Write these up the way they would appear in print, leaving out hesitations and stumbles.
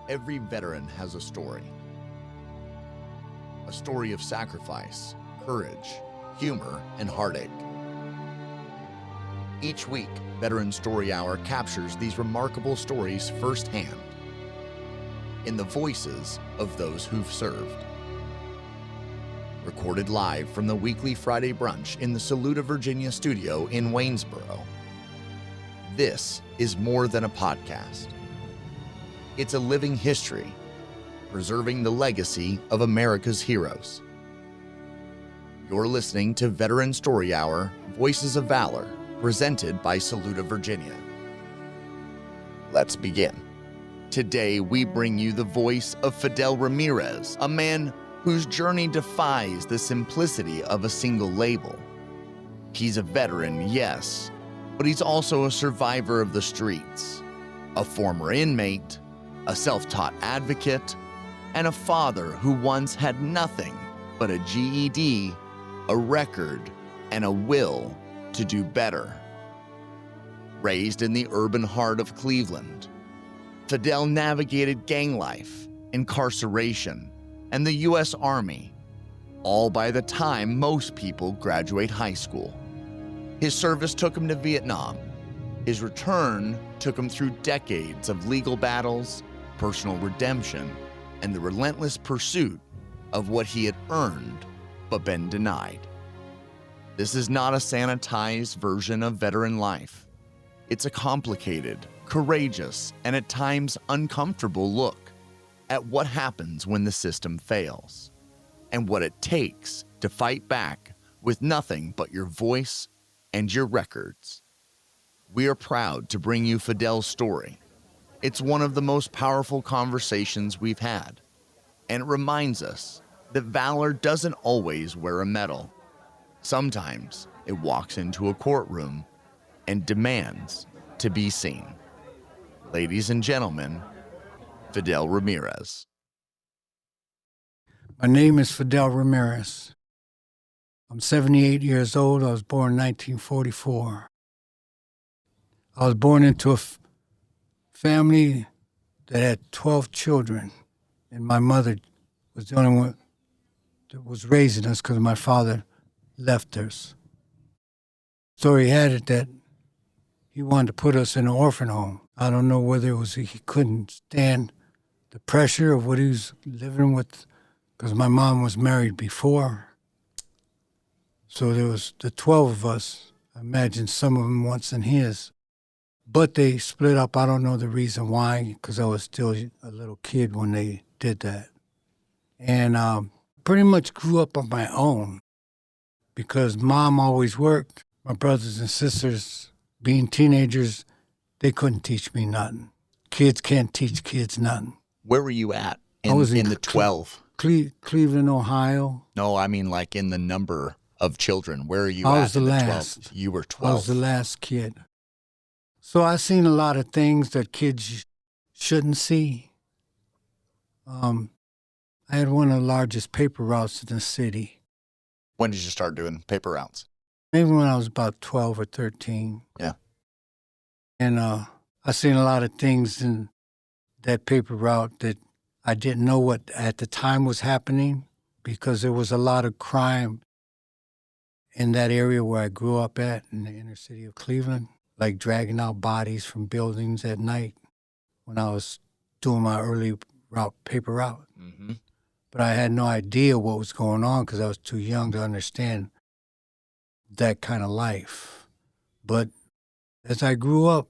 Every veteran has a story. A story of sacrifice, courage, humor, and heartache. Each week, Veteran Story Hour captures these remarkable stories firsthand in the voices of those who've served. Recorded live from the weekly Friday brunch in the Saluda, Virginia studio in Waynesboro. This is more than a podcast. It's a living history, preserving the legacy of America's heroes. You're listening to Veteran Story Hour, Voices of Valor, presented by Saluda, Virginia. Let's begin. Today, we bring you the voice of Fidel Ramirez, a man whose journey defies the simplicity of a single label. He's a veteran, yes, but he's also a survivor of the streets, a former inmate, a self-taught advocate, and a father who once had nothing but a GED, a record, and a will to do better. Raised in the urban heart of Cleveland, Fidel navigated gang life, incarceration, and the U.S. Army, all by the time most people graduate high school. His service took him to Vietnam. His return took him through decades of legal battles, personal redemption, and the relentless pursuit of what he had earned but been denied. This is not a sanitized version of veteran life. It's a complicated, courageous, and at times uncomfortable look at what happens when the system fails, and what it takes to fight back with nothing but your voice and your records. We are proud to bring you Fidel's story. It's one of the most powerful conversations we've had, and it reminds us that valor doesn't always wear a medal. Sometimes it walks into a courtroom and demands to be seen. Ladies and gentlemen, Fidel Ramirez. My name is Fidel Ramirez. I'm 78 years old. I was born in 1944. I was born into a family that had 12 children, and my mother was the only one that was raising us because my father left us. Story had it that he wanted to put us in an orphan home. I don't know whether it was he couldn't stand the pressure of what he was living with, because my mom was married before. So there was the 12 of us. I imagine some of them once in his. But they split up. I don't know the reason why, because I was still a little kid when they did that. And pretty much grew up on my own because Mom always worked. My brothers and sisters, being teenagers, they couldn't teach me nothing. Kids can't teach kids nothing. Where were you at I was in the 12? Cleveland, Ohio. No, I mean like in the number of children. Where are you at? I was the in the last. 12? You were 12. I was the last kid. So I seen a lot of things that kids shouldn't see. I had one of the largest paper routes in the city. When did you start doing paper routes? Maybe when I was about 12 or 13. Yeah. And I seen a lot of things in that paper route that I didn't know what at the time was happening, because there was a lot of crime in that area where I grew up at, in the inner city of Cleveland, like dragging out bodies from buildings at night when I was doing my early paper route. Mm-hmm. But I had no idea what was going on because I was too young to understand that kind of life. But as I grew up,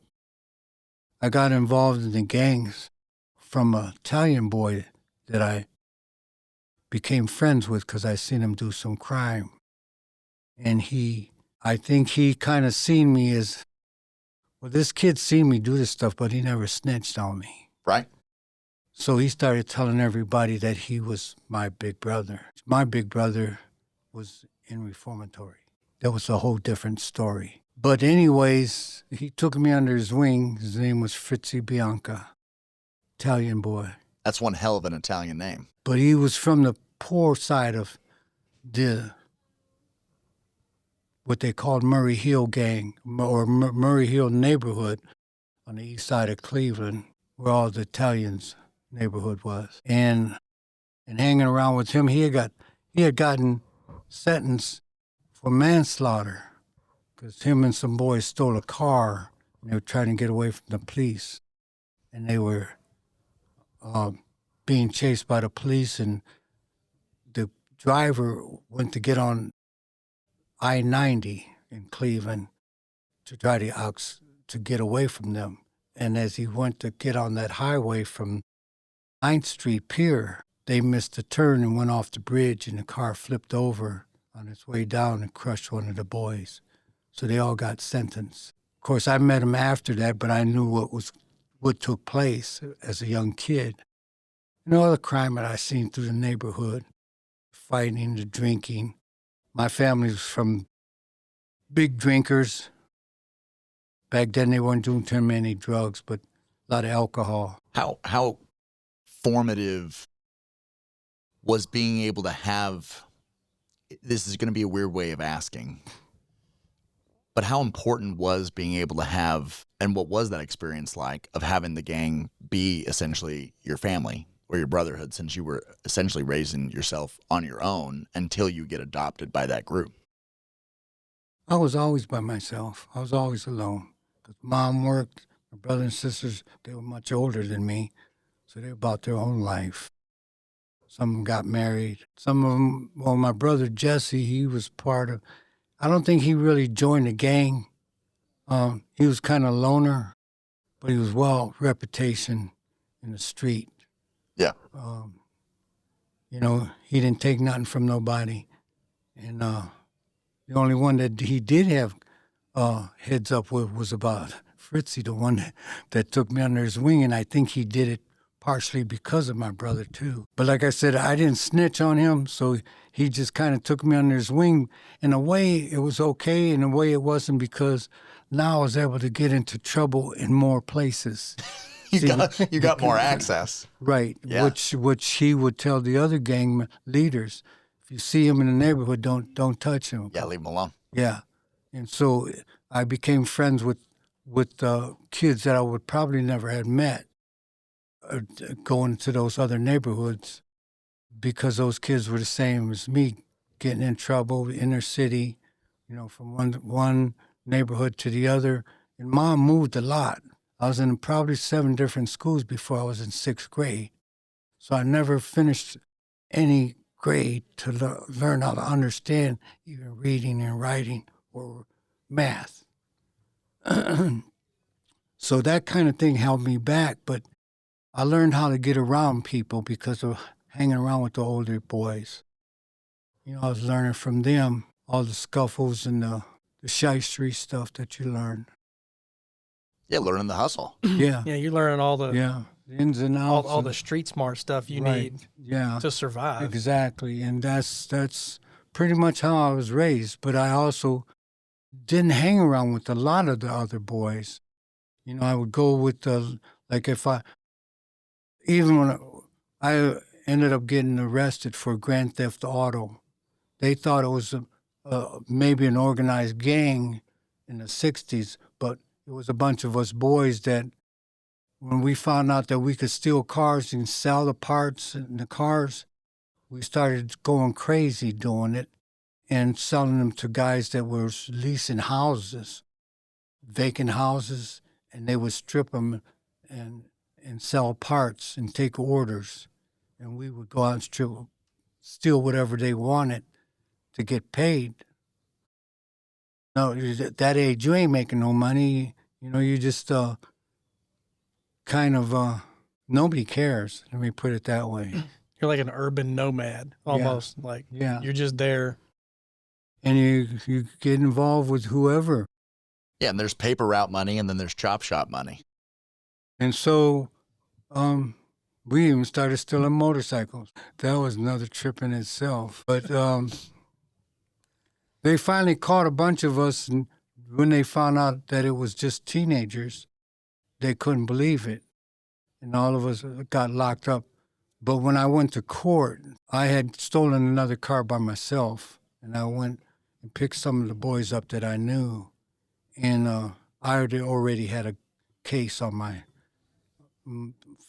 I got involved in the gangs from an Italian boy that I became friends with because I seen him do some crime. And I think he kind of seen me as, well, this kid seen me do this stuff, but he never snitched on me. Right. So he started telling everybody that he was my big brother. My big brother was in reformatory. That was a whole different story. But anyways, he took me under his wing. His name was Fritzi Bianca, Italian boy. That's one hell of an Italian name. But he was from the poor side of what they called Murray Hill gang, or Murray Hill neighborhood on the east side of Cleveland, where all the Italians neighborhood was. And hanging around with him, he had gotten sentenced for manslaughter because him and some boys stole a car and they were trying to get away from the police. And they were being chased by the police, and the driver went to get on I-90 in Cleveland to try to get away from them. And as he went to get on that highway from 9th Street Pier, they missed a turn and went off the bridge, and the car flipped over on its way down and crushed one of the boys. So they all got sentenced. Of course, I met him after that, but I knew what took place as a young kid. And all the crime that I seen through the neighborhood, fighting, the drinking. My family was from big drinkers. Back then, they weren't doing too many drugs, but a lot of alcohol. How formative was being able to have, this is going to be a weird way of asking, but how important was being able to have, and what was that experience like of having the gang be essentially your family or your brotherhood, since you were essentially raising yourself on your own until you get adopted by that group? I was always by myself. I was always alone. 'Cause Mom worked, my brother and sisters, they were much older than me, so they were about their own life. Some of them got married. Some of them, well, my brother Jesse, he was part of, I don't think he really joined the gang. He was kind of a loner, but he was well reputation in the street. Yeah. He didn't take nothing from nobody. And the only one that he did have heads up with was about Fritzy, the one that took me under his wing, and I think he did it partially because of my brother, too. But like I said, I didn't snitch on him, so he just kind of took me under his wing. In a way, it was okay. In a way, it wasn't, because now I was able to get into trouble in more places. You got more access. Right, Yeah. which he would tell the other gang leaders, if you see him in the neighborhood, don't touch him. Yeah, leave them alone. Yeah. And so I became friends with kids that I would probably never have met going to those other neighborhoods, because those kids were the same as me, getting in trouble, inner city, from one neighborhood to the other. And Mom moved a lot. I was in probably 7 different schools before I was in 6th grade. So I never finished any grade to learn how to understand even reading and writing or math. So that kind of thing held me back, but I learned how to get around people because of hanging around with the older boys. I was learning from them all the scuffles and the shystery stuff that you learn. Yeah, learning the hustle. Yeah. Yeah, you're learning all the The ins and outs. all the street smart stuff you need to survive. Exactly. And that's pretty much how I was raised. But I also didn't hang around with a lot of the other boys. I would go with even when I ended up getting arrested for grand theft auto, they thought it was maybe an organized gang in the 60s, but it was a bunch of us boys that, when we found out that we could steal cars and sell the parts in the cars, we started going crazy doing it and selling them to guys that were leasing houses, vacant houses, and they would strip them and sell parts and take orders. And we would go out and steal whatever they wanted to get paid. No, at that age, you ain't making no money. You just nobody cares. Let me put it that way. You're like an urban nomad, almost. You're just there. And you get involved with whoever. Yeah, and there's paper route money, and then there's chop shop money. And so we even started stealing motorcycles. That was another trip in itself. But they finally caught a bunch of us, and when they found out that it was just teenagers, they couldn't believe it. And all of us got locked up. But when I went to court, I had stolen another car by myself, and I went and picked some of the boys up that I knew. And I already had a case on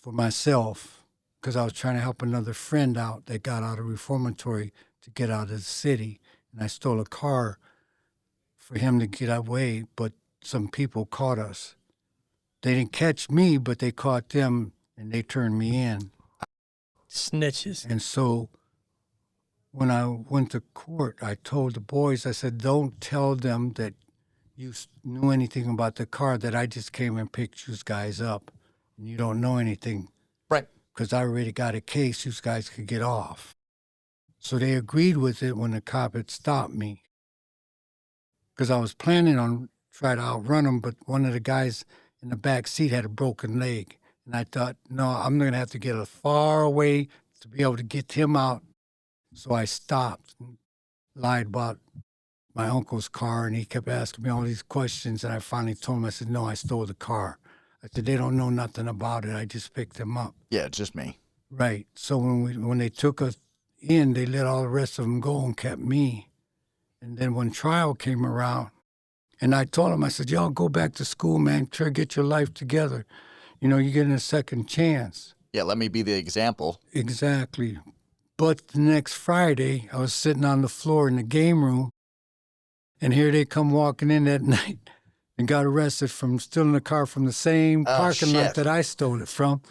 for myself. because I was trying to help another friend out that got out of reformatory to get out of the city. And I stole a car for him to get away, but some people caught us. They didn't catch me, but they caught them, and they turned me in. Snitches. And so when I went to court, I told the boys, I said, don't tell them that you knew anything about the car, that I just came and picked you guys up, and you don't know anything. Right. Because I already got a case, you guys could get off. So they agreed with it when the cop had stopped me. Because I was planning on trying to outrun him, but one of the guys in the back seat had a broken leg. And I thought, no, I'm going to have to get as far away to be able to get him out. So I stopped and lied about my uncle's car, and he kept asking me all these questions, and I finally told him, I said, no, I stole the car. I said, they don't know nothing about it. I just picked him up. Yeah, it's just me. Right. So when they took us in, they let all the rest of them go and kept me. And then when trial came around, and I told them, I said, y'all go back to school, man. Try to get your life together. You know, you're getting a second chance. Yeah, let me be the example. Exactly. But the next Friday, I was sitting on the floor in the game room, and here they come walking in that night and got arrested from stealing a car from the same parking lot that I stole it from.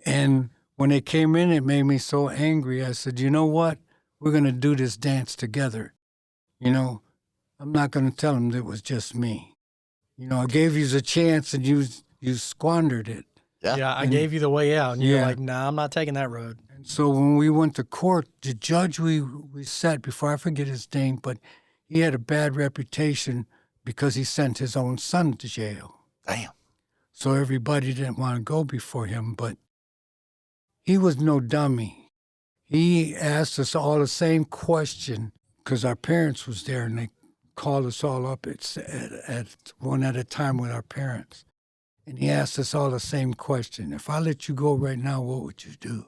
And when they came in, it made me so angry. I said, you know what? We're going to do this dance together. You know, I'm not going to tell them it was just me. You know, I gave you a chance and you squandered it. Yeah, I gave you the way out, and you're like, nah, I'm not taking that road. And so when we went to court, the judge we sat, before I forget his name, but he had a bad reputation because he sent his own son to jail. Damn. So everybody didn't want to go before him, but he was no dummy. He asked us all the same question because our parents was there, and they called us all up at one at a time with our parents. And he asked us all the same question. If I let you go right now, what would you do?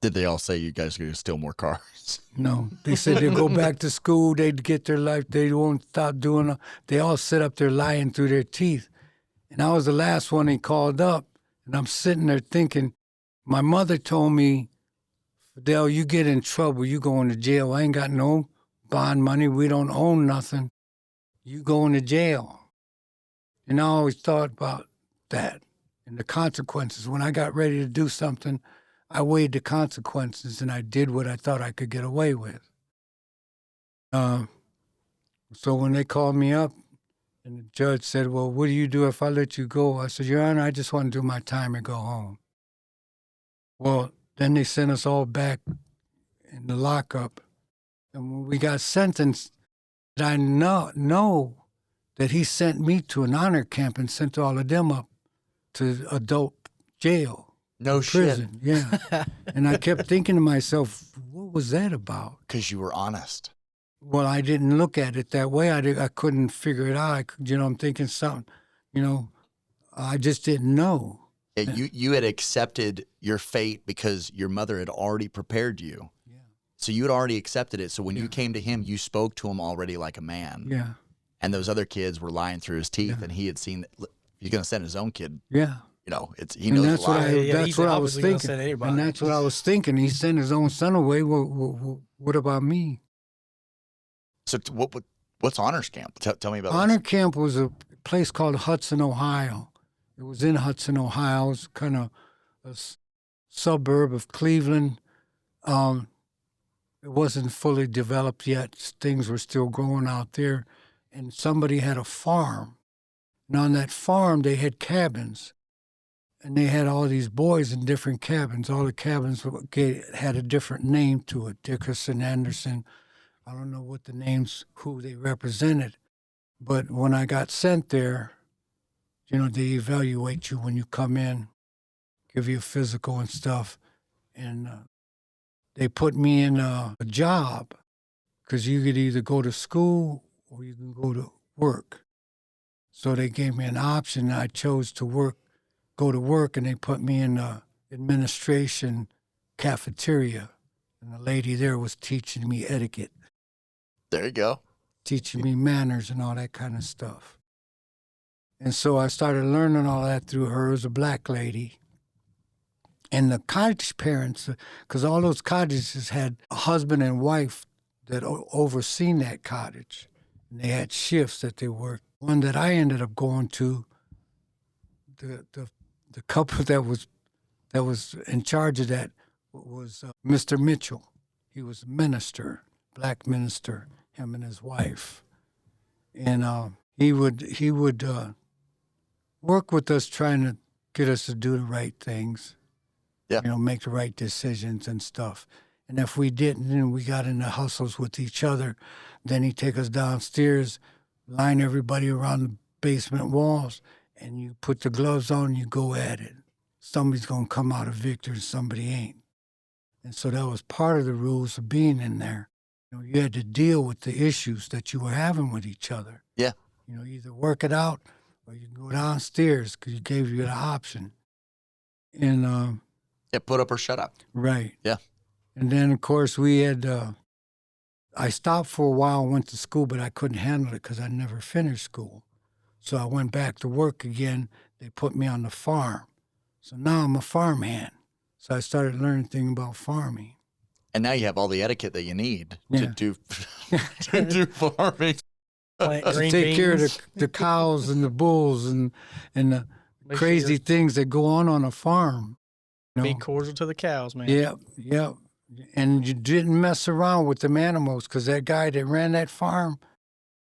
Did they all say you guys are going to steal more cars? No. They said they'd go back to school, they'd get their life, they won't stop doing it. They all sit up there lying through their teeth. And I was the last one he called up, and I'm sitting there thinking, my mother told me, Fidel, you get in trouble, you going to jail. I ain't got no bond money, we don't own nothing. You going to jail. And I always thought about that and the consequences. When I got ready to do something, I weighed the consequences, and I did what I thought I could get away with. So when they called me up and the judge said, well, what do you do if I let you go? I said, Your Honor, I just want to do my time and go home. Well, then they sent us all back in the lockup. And when we got sentenced, I know that he sent me to an honor camp and sent all of them up to adult jail. No prison. shit. Yeah. And I kept thinking to myself, what was that about? Because you were honest. Well, I didn't look at it that way. I couldn't figure it out. I'm thinking something, I just didn't know. Yeah, you had accepted your fate because your mother had already prepared you. Yeah. So you had already accepted it. So when you came to him, you spoke to him already like a man. Yeah. And those other kids were lying through his teeth, and he had seen that he's going to send his own kid. Yeah. He knows that's what that's what I was thinking. And that's what I was thinking. He sent his own son away. What about me? So what's Honors Camp? Tell me about Honor Camp was a place called Hudson, Ohio. It was in Hudson, Ohio. It was kind of a suburb of Cleveland. It wasn't fully developed yet. Things were still growing out there. And somebody had a farm. And on that farm, they had cabins. And they had all these boys in different cabins. All the cabins had a different name to it. Dickerson, Anderson. I don't know what the names, who they represented. But when I got sent there, they evaluate you when you come in, give you a physical and stuff. And they put me in a job because you could either go to school or you can go to work. So they gave me an option. I chose to go to work, and they put me in the administration cafeteria. And the lady there was teaching me etiquette. There you go. Teaching me manners and all that kind of stuff. And so I started learning all that through her. It was a black lady. And the cottage parents, because all those cottages had a husband and wife that overseen that cottage. And they had shifts that they worked. One that I ended up going to, the couple that was in charge of that was Mr. Mitchell. He was a minister, black minister, him and his wife. And he would work with us, trying to get us to do the right things. Yeah. Make the right decisions and stuff. And if we didn't, and we got into hustles with each other, then he'd take us downstairs, line everybody around the basement walls, and you put the gloves on and you go at it. Somebody's going to come out a victor and somebody ain't. And so that was part of the rules of being in there. You had to deal with the issues that you were having with each other. Yeah. Either work it out or you can go downstairs because he gave you the option. And put up or shut up. Right. Yeah. And then, of course, we had, I stopped for a while, went to school, but I couldn't handle it because I never finished school. So I went back to work again. They put me on the farm. So now I'm a farmhand. So I started learning things about farming. And now you have all the etiquette that you need to do farming. To take care of the cows and the bulls and the crazy things that go on a farm. Be cordial to the cows, man. Yeah. And you didn't mess around with them animals because that guy that ran that farm,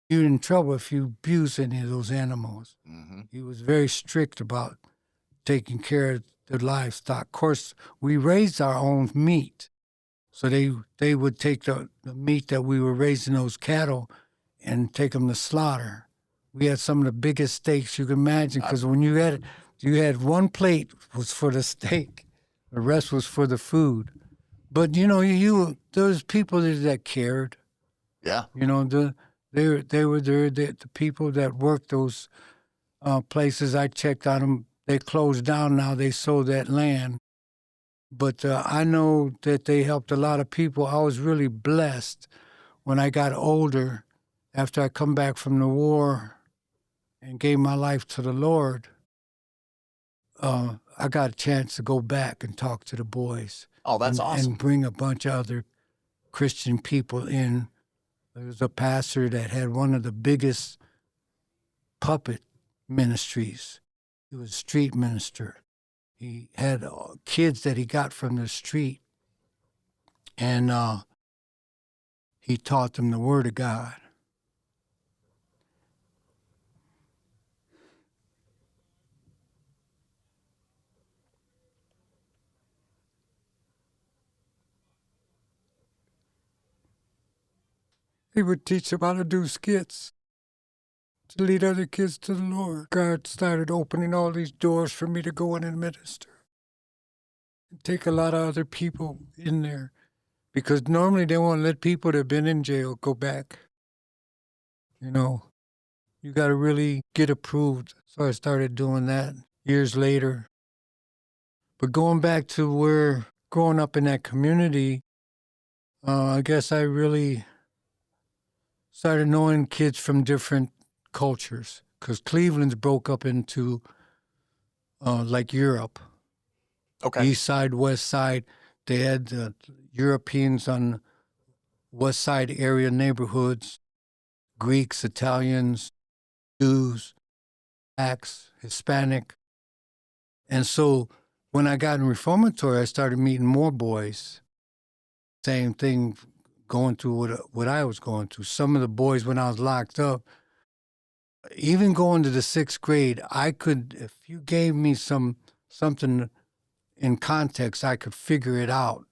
you're in trouble if you abuse any of those animals. Mm-hmm. He was very strict about taking care of the livestock. Of course, we raised our own meat. So they would take the meat that we were raising those cattle and take them to slaughter. We had some of the biggest steaks you can imagine because when you had one plate was for the steak. The rest was for the food. But, there was people that cared. Yeah. They were there. The people that worked those places, I checked on them. They closed down now. They sold that land. But I know that they helped a lot of people. I was really blessed when I got older, after I come back from the war and gave my life to the Lord. I got a chance to go back and talk to the boys. Oh, that's awesome. And bring a bunch of other Christian people in. There was a pastor that had one of the biggest puppet ministries. He was a street minister. He had kids that he got from the street, and he taught them the Word of God. He would teach them how to do skits to lead other kids to the Lord. God started opening all these doors for me to go in and minister. And take a lot of other people in there. Because normally they won't let people that have been in jail go back. You got to really get approved. So I started doing that years later. But going back to growing up in that community, I guess I really started knowing kids from different cultures, because Cleveland's broke up into like Europe. Okay. East side, west side. They had the Europeans on west side area neighborhoods, Greeks, Italians, Jews, blacks, Hispanic. And so when I got in reformatory, I started meeting more boys. Same thing, going through what I was going through. Some of the boys, when I was locked up, even going to the 6th grade, I could, if you gave me something in context, I could figure it out.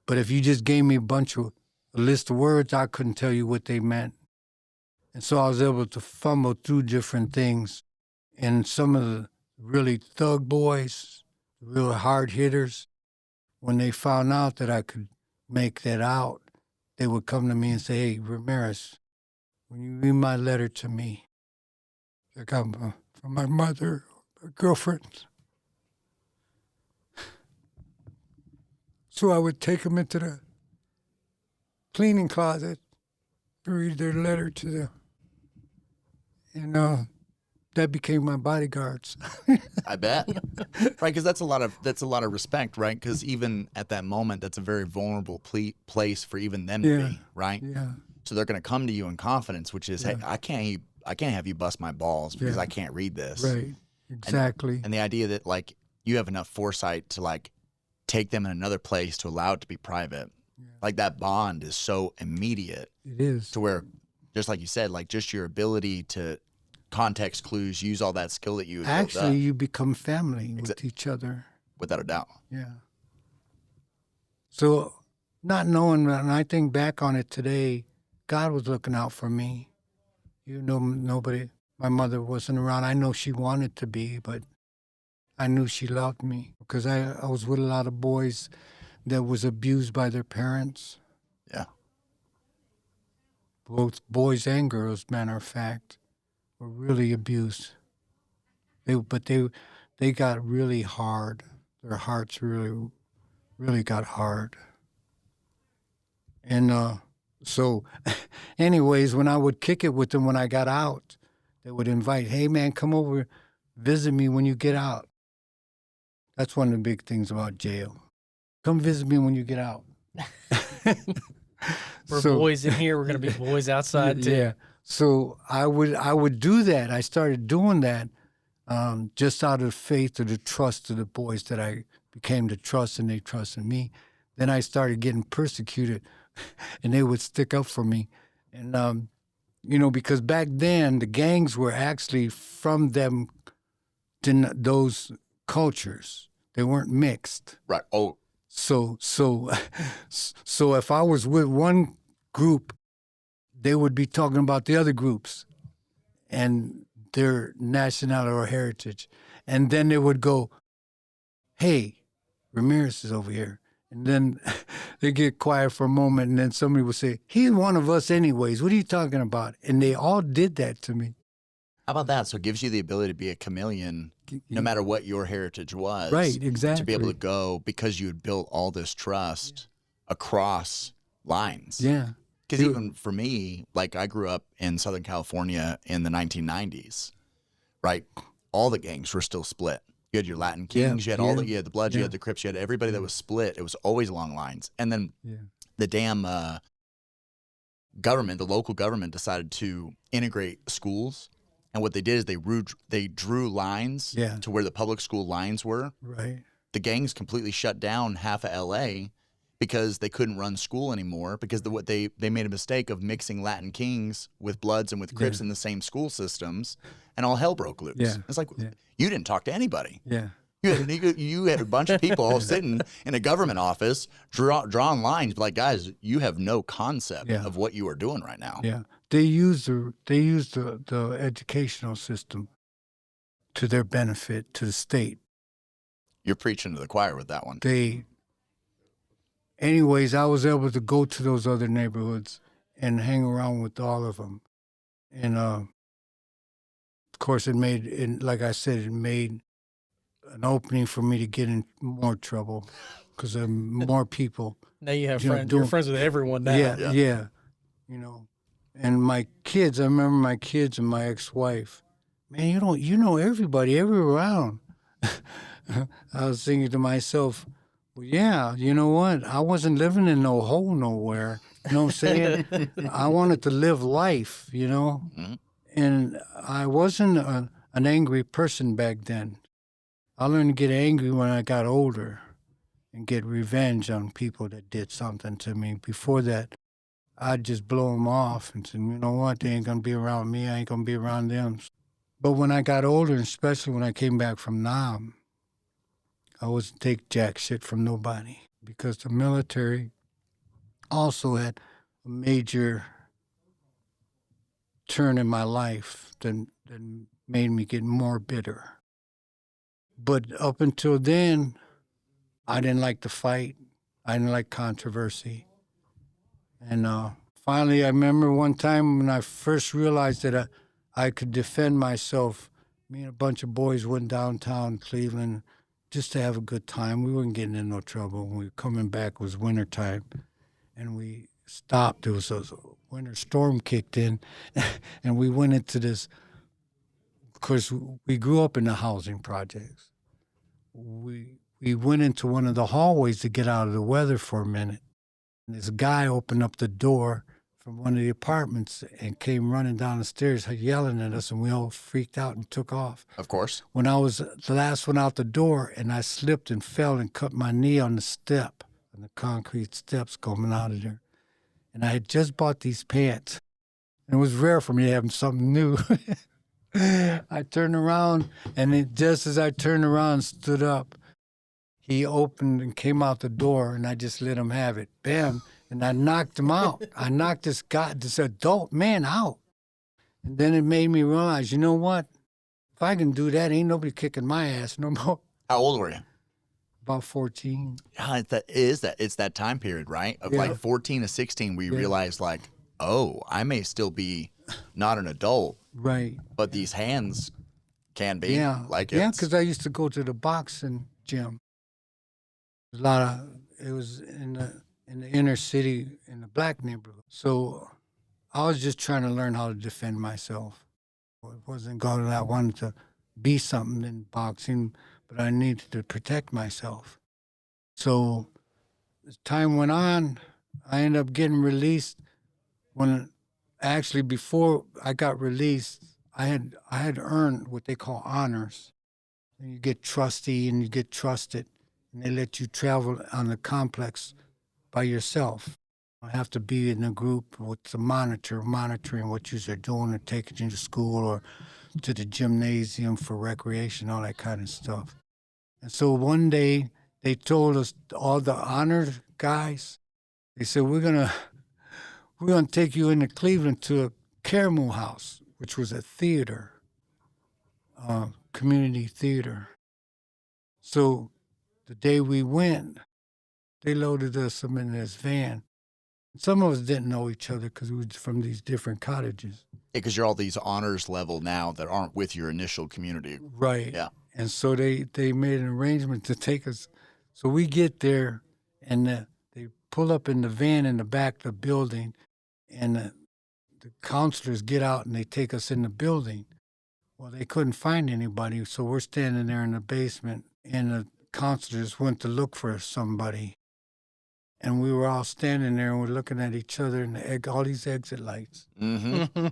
But if you just gave me a list of words, I couldn't tell you what they meant. And so I was able to fumble through different things. And some of the really thug boys, real hard hitters, when they found out that I could make that out, they would come to me and say, "Hey, Ramirez, when you read my letter to me, I got from my mother, my girlfriend." So I would take them into the cleaning closet to read their letter to them. And that became my bodyguards. I bet. Right, because that's a lot of respect, right? Because even at that moment, that's a very vulnerable place for even them to be, right? Yeah. So they're going to come to you in confidence, which is, hey, I can't have you bust my balls because I can't read this. Right. Exactly. And the idea that like you have enough foresight to like take them in another place to allow it to be private, like that bond is so immediate. It is. To where, just like you said, like just your ability to context clues, use all that skill that you actually you become family with each other. Without a doubt. Yeah. So not knowing, and I think back on it today, God was looking out for me. You know, nobody, my mother wasn't around. I know she wanted to be, but I knew she loved me because I was with a lot of boys that was abused by their parents. Yeah. Both boys and girls, matter of fact, were really abused. They got really hard. Their hearts really got hard. And so, anyways, when I would kick it with them when I got out, they would invite, hey, man, come over, visit me when you get out. That's one of the big things about jail. Come visit me when you get out. We're boys in here. We're going to be boys outside, too. Yeah. So I would do that. I started doing that just out of faith or the trust of the boys that I became to trust, and they trusted me. Then I started getting persecuted, and they would stick up for me. And, because back then the gangs were actually from them, those cultures. They weren't mixed. Right. Oh. So if I was with one group, they would be talking about the other groups and their nationality or heritage. And then they would go, hey, Ramirez is over here. And then they get quiet for a moment, and then somebody would say, he's one of us anyways. What are you talking about? And they all did that to me. How about that? So it gives you the ability to be a chameleon no matter what your heritage was. Right, exactly. To be able to go because you had built all this trust across lines. Yeah. Because even for me, like I grew up in Southern California in the 1990s, right? All the gangs were still split. You had your Latin Kings, you had you had the Bloods, you had the Crips, you had everybody that was split. It was always along lines. And then the damn government, the local government decided to integrate schools. And what they did is they drew lines to where the public school lines were. Right. The gangs completely shut down half of LA because they couldn't run school anymore because they made a mistake of mixing Latin Kings with Bloods and with Crips in the same school systems, and all hell broke loose. Yeah. It's like you didn't talk to anybody. Yeah. You had a bunch of people all sitting in a government office drawing lines, like, guys, you have no concept of what you are doing right now. Yeah. They use the educational system to their benefit, to the state. You're preaching to the choir with that one. Anyways, I was able to go to those other neighborhoods and hang around with all of them. And, of course, like I said, it made an opening for me to get in more trouble because there are more people. Now you have friends. You're friends with everyone now. Yeah. And my kids, I remember my kids and my ex-wife. Man, you know everybody, everywhere around. I was thinking to myself, well, yeah, you know what? I wasn't living in no hole nowhere. You know what I'm saying? I wanted to live life, Mm-hmm. And I wasn't an angry person back then. I learned to get angry when I got older and get revenge on people that did something to me. Before that, I'd just blow them off and say, you know what? They ain't going to be around me. I ain't going to be around them. But when I got older, especially when I came back from Nam, I wasn't take jack shit from nobody because the military also had a major turn in my life that made me get more bitter. But up until then, I didn't like to fight. I didn't like controversy. And finally, I remember one time when I first realized that I could defend myself. Me and a bunch of boys went downtown Cleveland just to have a good time. We weren't getting in no trouble. When we were coming back, it was wintertime, and we stopped. There was a winter storm kicked in, and we went into this course, we grew up in the housing projects. We went into one of the hallways to get out of the weather for a minute. And this guy opened up the door from one of the apartments and came running down the stairs yelling at us, and we all freaked out and took off. Of course. When I was the last one out the door, and I slipped and fell and cut my knee on the step, on the concrete steps coming out of there. And I had just bought these pants. And it was rare for me to have something new. I turned around, and just as I turned around and stood up, he opened and came out the door, and I just let him have it. Bam. And I knocked him out. I knocked this adult man out. And then it made me realize, you know what? If I can do that, ain't nobody kicking my ass no more. How old were you? About 14. Yeah, it's that time period, right? Of like 14 to 16, where you realize like, oh, I may still be not an adult. Right. But these hands can be. Yeah. Like yeah, because I used to go to the boxing gym. It was in the inner city, in the black neighborhood. So I was just trying to learn how to defend myself. It wasn't going that I wanted to be something in boxing, but I needed to protect myself. So as time went on, I ended up getting released. Before I got released, I had earned what they call honors. And you get trustee and you get trusted, and they let you travel on the complex by yourself. I have to be in a group with the monitoring what you're doing, or taking you to school or to the gymnasium for recreation, all that kind of stuff. And so one day they told us, all the honored guys, they said, we're gonna take you into Cleveland to a Caramoo House, which was a theater, community theater. So the day we went, they loaded us in this van. Some of us didn't know each other because we were from these different cottages. Yeah, because you're all these honors level now that aren't with your initial community. Right. Yeah. And so they made an arrangement to take us. So we get there, and they pull up in the van in the back of the building, and the counselors get out and they take us in the building. Well, they couldn't find anybody, so we're standing there in the basement, and the counselors went to look for somebody. And we were all standing there, and we're looking at each other, and all these exit lights. Mm-hmm.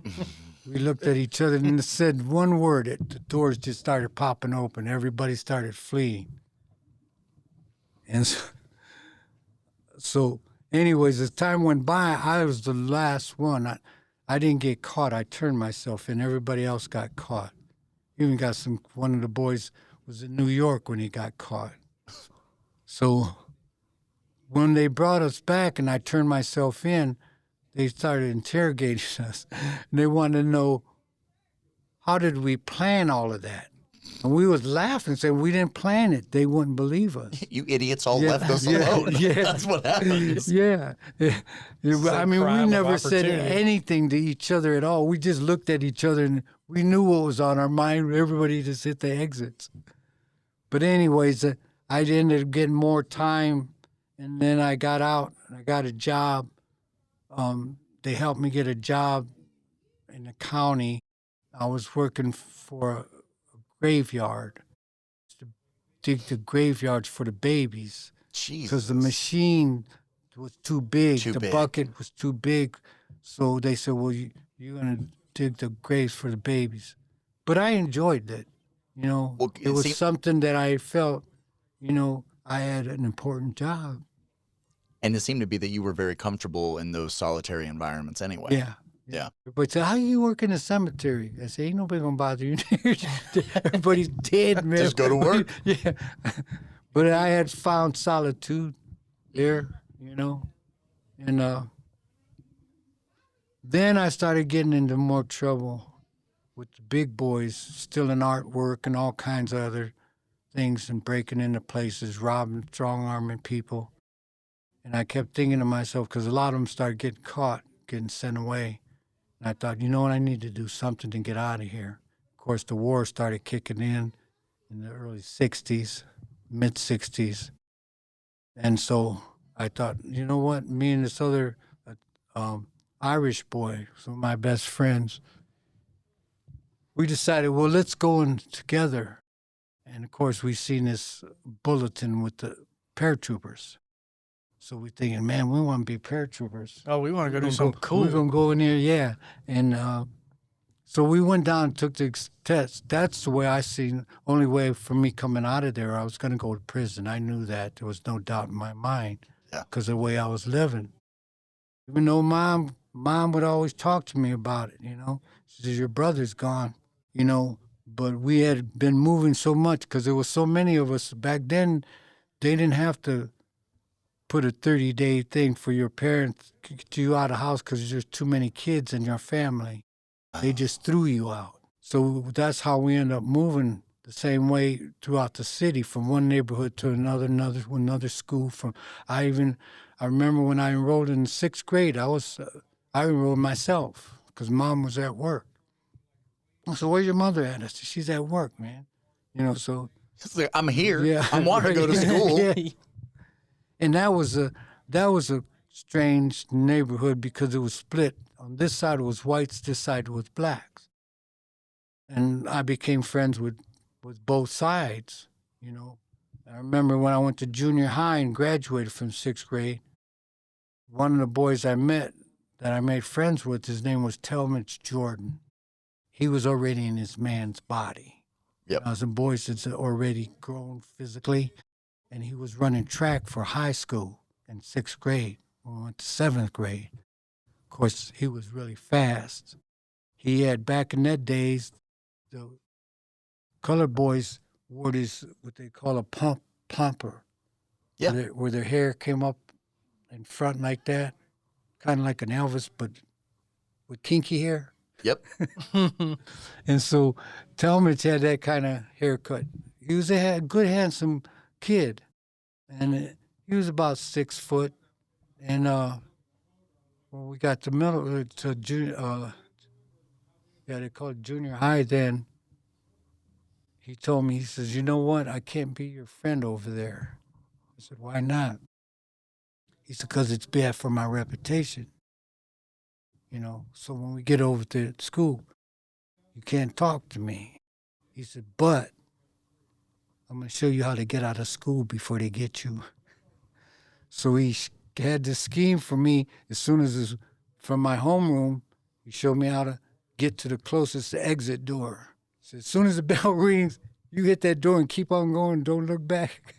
We looked at each other, and it said one word. The doors just started popping open. Everybody started fleeing. And so anyways, as time went by, I was the last one. I didn't get caught. I turned myself in. Everybody else got caught. Even one of the boys was in New York when he got caught. So when they brought us back and I turned myself in, they started interrogating us. And they wanted to know, how did we plan all of that? And we was laughing, saying we didn't plan it. They wouldn't believe us. You idiots all left us alone. Yeah. That's what happened. Yeah. I mean, we never said anything to each other at all. We just looked at each other, and we knew what was on our mind. Everybody just hit the exits. But anyways, I ended up getting more time, and then I got out, and I got a job. They helped me get a job in the county. I was working for a graveyard to dig the graveyards for the babies. Jesus. Because the machine was too big. Bucket was too big. So they said, well, you're going to dig the graves for the babies. But I enjoyed it. You know, well, it was something that I felt, I had an important job. And it seemed to be that you were very comfortable in those solitary environments anyway. Yeah. Yeah. But how you work in a cemetery? I say, ain't nobody going to bother you. Everybody's dead, man. Just go to work. Yeah. But I had found solitude there, And then I started getting into more trouble with the big boys, stealing artwork and all kinds of other things, and breaking into places, robbing, strong-arming people. And I kept thinking to myself, because a lot of them started getting caught, getting sent away. And I thought, you know what, I need to do something to get out of here. Of course, the war started kicking in the early 60s, mid-60s. And so I thought, you know what, me and this other Irish boy, some of my best friends, we decided, well, let's go in together. And of course, we seen this bulletin with the paratroopers. So we're thinking, man, we want to be paratroopers. Oh, we want to go do something cool. We're going to go in there, yeah. And so we went down and took the test. That's the way I seen, only way for me coming out of there, I was going to go to prison. I knew that. There was no doubt in my mind because of the way I was living. Even though mom would always talk to me about it, you know. She says, your brother's gone, you know. But we had been moving so much because there was so many of us. Back then, they didn't have to put a 30-day thing for your parents to get you out of the house because there's too many kids in your family. They just threw you out. So that's how we ended up moving the same way throughout the city, from one neighborhood to another school. I remember when I enrolled in 6th grade, I enrolled myself because Mom was at work. So where's your mother at? I said, she's at work, man. You know, so it's like, I'm here. Yeah, I want to go to school. Yeah. And that was a strange neighborhood because it was split. On this side it was whites, this side was blacks. And I became friends with both sides, you know. I remember when I went to junior high and graduated from 6th grade, one of the boys I met that I made friends with, his name was Talmadge Jordan. He was already in his man's body. Yep. I was a boy that's already grown physically, and he was running track for high school in 6th grade. We went to 7th grade. Of course, he was really fast. He had, back in that days, the colored boys wore this, what they call a pomper. Yeah. Where their hair came up in front like that, kind of like an Elvis, but with kinky hair. Yep. And so Talmadge had that kind of haircut. He was a good, handsome kid. And he was about 6 foot. And when we got to middle, to junior, they called it junior high then, he told me, he says, you know what, I can't be your friend over there. I said, why not? He said, because it's bad for my reputation. You know, so when we get over to school, you can't talk to me. He said, but I'm going to show you how to get out of school before they get you. So he had this scheme for me as soon as from my homeroom, he showed me how to get to the closest exit door. So as soon as the bell rings, you hit that door and keep on going, don't look back.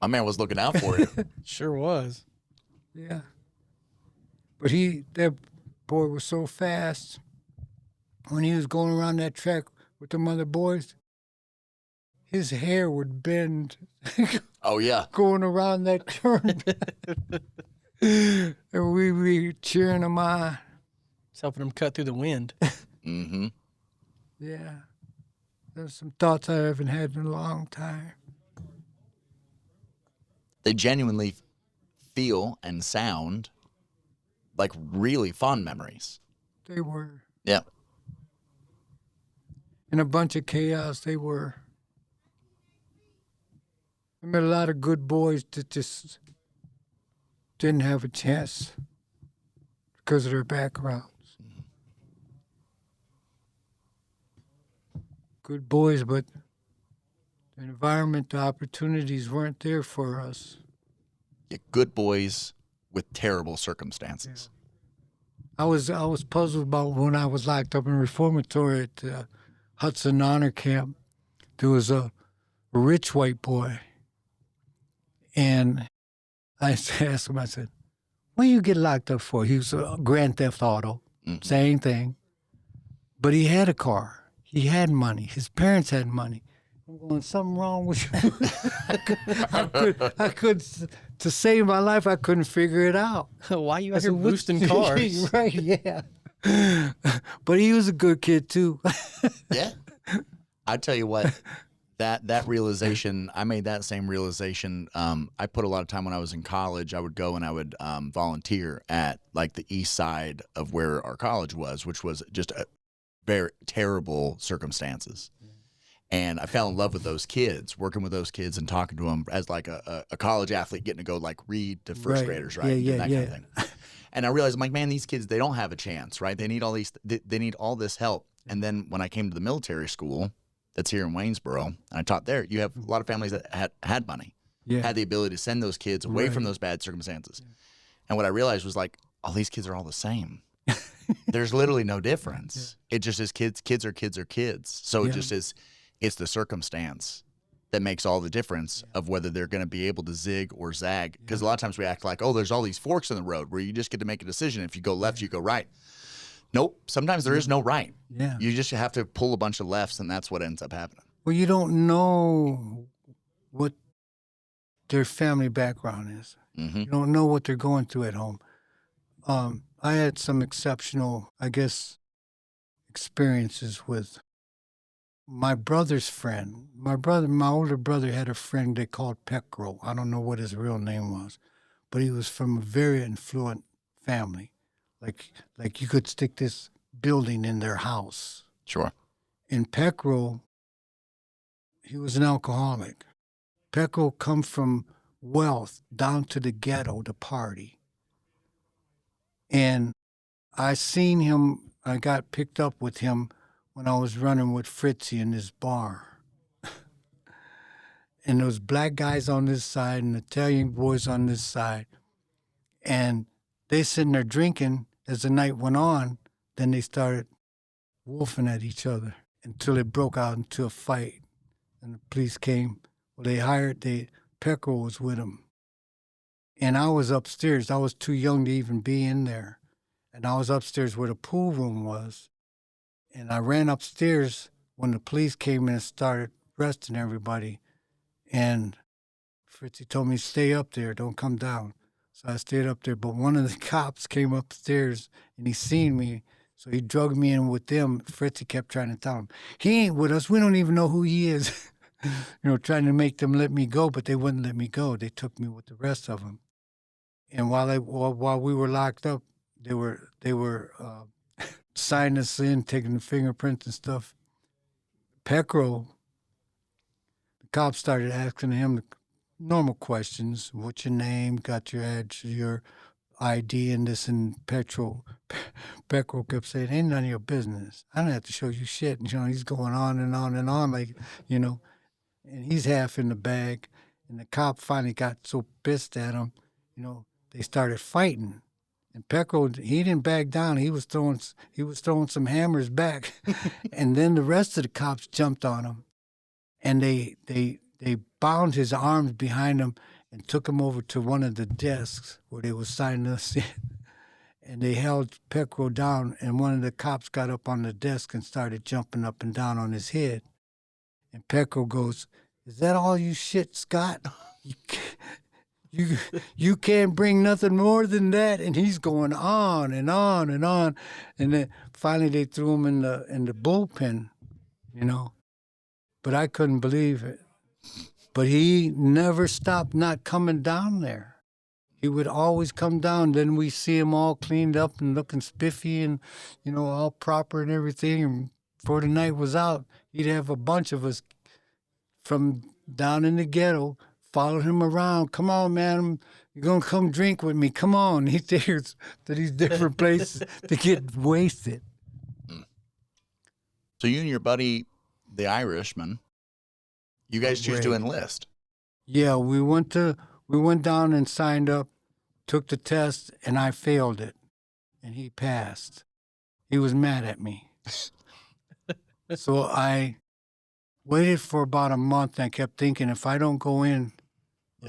My man was looking out for you. Sure was. Yeah. But that boy was so fast. When he was going around that track with them other boys, his hair would bend. Oh, yeah. Going around that turn. And we were cheering him on. It's helping him cut through the wind. Mm-hmm. Yeah. There's some thoughts I haven't had in a long time. They genuinely feel and sound like really fond memories. They were. Yeah. In a bunch of chaos, they were. I met a lot of good boys that just didn't have a chance because of their backgrounds. Good boys, but the environment, the opportunities weren't there for us. Yeah, good boys with terrible circumstances. Yeah. I was puzzled about when I was locked up in reformatory at Hudson Honor Camp. There was a rich white boy, and I asked him, I said, what do you get locked up for? He was a Grand Theft Auto, same thing. But he had a car. He had money. His parents had money. I'm going, something wrong with you. I could, to save my life, I couldn't figure it out. Why are you out here boosting cars? Right, yeah. But he was a good kid, too. Yeah. I tell you what, that realization, I made that same realization. I put a lot of time when I was in college. I would go and I would volunteer at like the east side of where our college was, which was just a very terrible circumstances. And I fell in love with those kids, working with those kids and talking to them as like a college athlete, getting to go like read to first graders, right? Yeah, that kind of thing. And I realized, I'm like, man, these kids, they don't have a chance, right? They need all this help. And then when I came to the military school that's here in Waynesboro, and I taught there, you have a lot of families that had money, had the ability to send those kids away from those bad circumstances. And what I realized was like, all these kids are all the same. There's literally no difference. It just is kids are kids. So it just is, it's the circumstance that makes all the difference of whether they're going to be able to zig or zag. Because a lot of times we act like, oh, there's all these forks in the road where you just get to make a decision. If you go left, you go right. Nope. Sometimes there is no right. Yeah. You just have to pull a bunch of lefts, and that's what ends up happening. Well, you don't know what their family background is. You don't know what they're going through at home. I had some exceptional, I guess, experiences with my brother's friend. My older brother had a friend they called Pecro. I don't know what his real name was, but he was from a very affluent family. Like you could stick this building in their house. Sure. And Pecro, he was an alcoholic. Pecro come from wealth down to the ghetto to party. And I seen him, I got picked up with him when I was running with Fritzy in this bar. And there was black guys on this side and Italian boys on this side. And they sitting there drinking as the night went on. Then they started wolfing at each other until it broke out into a fight. And the police came. Well, Pecro was with them. And I was upstairs. I was too young to even be in there. And I was upstairs where the pool room was. And I ran upstairs when the police came in and started arresting everybody. And Fritzy told me, stay up there, don't come down. So I stayed up there. But one of the cops came upstairs and he seen me. So he drugged me in with them. Fritzy kept trying to tell him, he ain't with us. We don't even know who he is. Trying to make them let me go, but they wouldn't let me go. They took me with the rest of them. And while we were locked up, they were signing us in, taking the fingerprints and stuff. Pecro, the cops started asking him the normal questions. What's your name? Got your ID and this, and Pecro kept saying, ain't none of your business. I don't have to show you shit. And, he's going on and on and on, like, and he's half in the bag. And the cop finally got so pissed at him, they started fighting. And Pecro, he didn't back down. He was throwing some hammers back. And then the rest of the cops jumped on him. And they bound his arms behind him and took him over to one of the desks where they were signing us in. And they held Pecro down, and one of the cops got up on the desk and started jumping up and down on his head. And Pecro goes, is that all you shit, Scott? You can't bring nothing more than that. And he's going on and on and on. And then finally they threw him in the bullpen, But I couldn't believe it. But he never stopped not coming down there. He would always come down. Then we see him all cleaned up and looking spiffy and, all proper and everything. And before the night was out, he'd have a bunch of us from down in the ghetto followed him around. Come on, man, you're going to come drink with me. Come on. He takes us to these different places to get wasted. So you and your buddy, the Irishman, you guys choose to enlist. Yeah, we went down and signed up, took the test, and I failed it. And he passed. He was mad at me. So I waited for about a month, and I kept thinking, if I don't go in,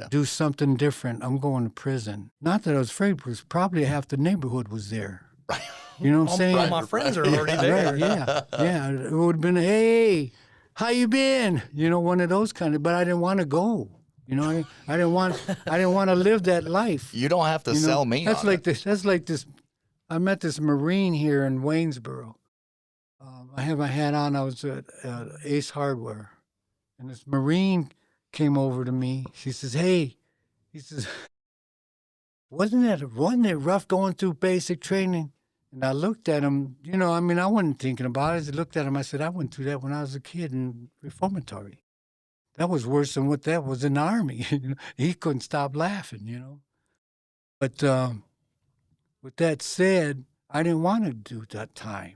do something different, I'm going to prison. Not that I was afraid, because probably half the neighborhood was there. You know what I'm saying? All my friends are already there. Right, yeah. It would have been, hey, how you been? one of those kind of. But I didn't want to go. I didn't want to live that life. You don't have to sell me. That's like this. I met this Marine here in Waynesboro. I have my hat on. I was at Ace Hardware, and this Marine came over to me. She says, "Hey," he says, "Wasn't it rough going through basic training?" And I looked at him. I wasn't thinking about it. I looked at him. I said, "I went through that when I was a kid in reformatory. That was worse than what that was in the Army." He couldn't stop laughing. But with that said, I didn't want to do that time.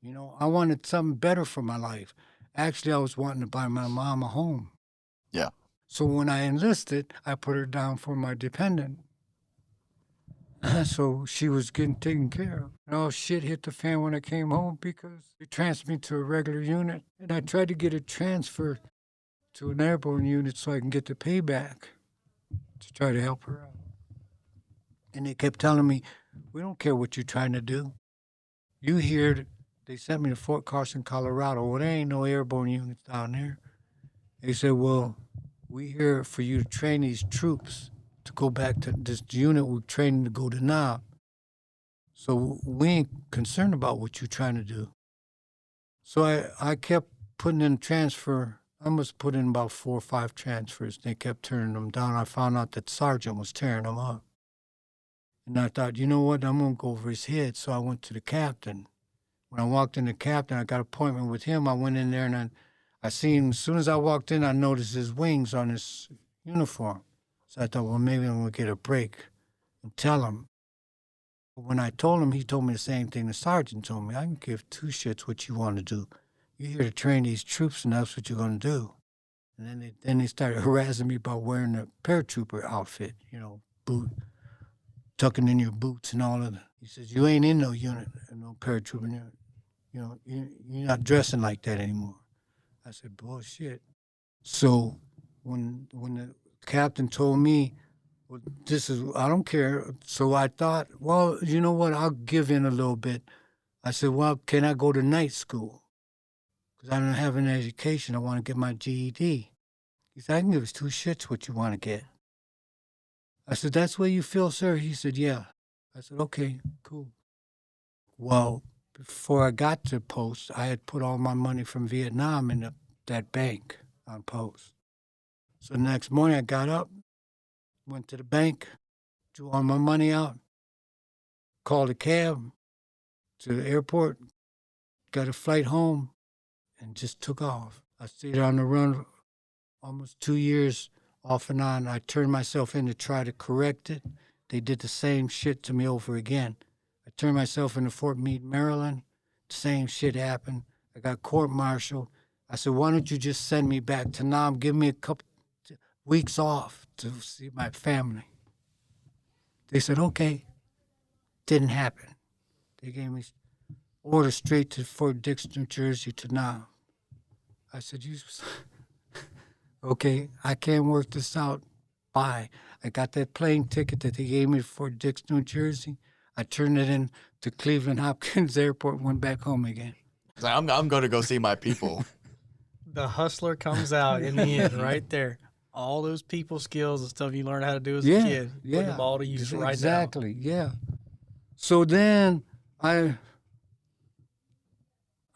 You know, I wanted something better for my life. Actually, I was wanting to buy my mom a home. Yeah. So when I enlisted, I put her down for my dependent. So she was getting taken care of. And all shit hit the fan when I came home because they transferred me to a regular unit. And I tried to get it transferred to an airborne unit so I can get the payback to try to help her out. And they kept telling me, we don't care what you're trying to do. You here, they sent me to Fort Carson, Colorado. Well, there ain't no airborne units down there. They said, well, we here for you to train these troops to go back to this unit we're training to go to Nam. So we ain't concerned about what you're trying to do. So I kept putting in transfer. I must put in about 4 or 5 transfers. They kept turning them down. I found out that sergeant was tearing them up. And I thought, you know what, I'm going to go over his head. So I went to the captain. When I walked in the captain, I got an appointment with him. I went in there and I seen, as soon as I walked in, I noticed his wings on his uniform. So I thought, well, maybe I'm going to get a break and tell him. But when I told him, he told me the same thing the sergeant told me. I can give 2 shits what you want to do. You're here to train these troops, and that's what you're going to do. And then they started harassing me about wearing the paratrooper outfit, you know, tucking in your boots and all of that. He says, you ain't in no unit, no paratrooper unit. You know, you're not dressing like that anymore. I said, bullshit. So when the captain told me, well, I don't care. So I thought, well, you know what, I'll give in a little bit. I said, well, can I go to night school? Because I don't have an education. I want to get my GED. He said, I can give us 2 shits what you want to get. I said, that's the way you feel, sir? He said, yeah. I said, okay, cool. Well, before I got to post, I had put all my money from Vietnam in that bank on post. So the next morning I got up, went to the bank, drew all my money out, called a cab to the airport, got a flight home, and just took off. I stayed on the run almost 2 years off and on. I turned myself in to try to correct it. They did the same shit to me over again. I turned myself into Fort Meade, Maryland. The same shit happened. I got court-martialed. I said, why don't you just send me back to Nam, give me a couple weeks off to see my family. They said, okay. Didn't happen. They gave me orders straight to Fort Dix, New Jersey to Nam. I said, okay, I can't work this out. Bye. I got that plane ticket that they gave me to Fort Dix, New Jersey. I turned it in to Cleveland Hopkins Airport, went back home again. I'm going to go see my people. The hustler comes out in the end, right there. All those people skills and stuff you learned how to do as a kid, put them all to use right now. Exactly, yeah. So then I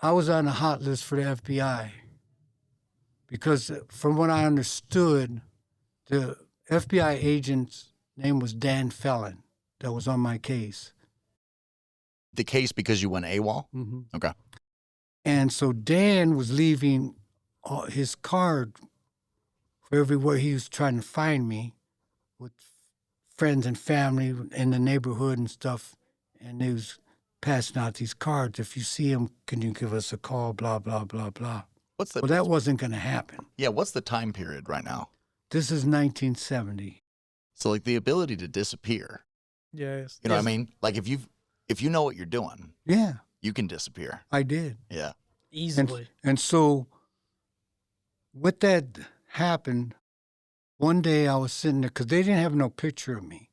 was on the hot list for the FBI because from what I understood, the FBI agent's name was Dan Fellon that was on my case. The case because you went AWOL? Mm-hmm. Okay. And so Dan was leaving his card for everywhere he was trying to find me with friends and family in the neighborhood and stuff. And they was passing out these cards. If you see him, can you give us a call, blah, blah, blah, blah. Well, that wasn't going to happen. Yeah, what's the time period right now? This is 1970. So, like, the ability to disappear. Yes. You know what I mean? Like, if you know what you're doing, yeah, you can disappear. I did. Yeah. Easily. And so with that happened, one day I was sitting there, because they didn't have no picture of me.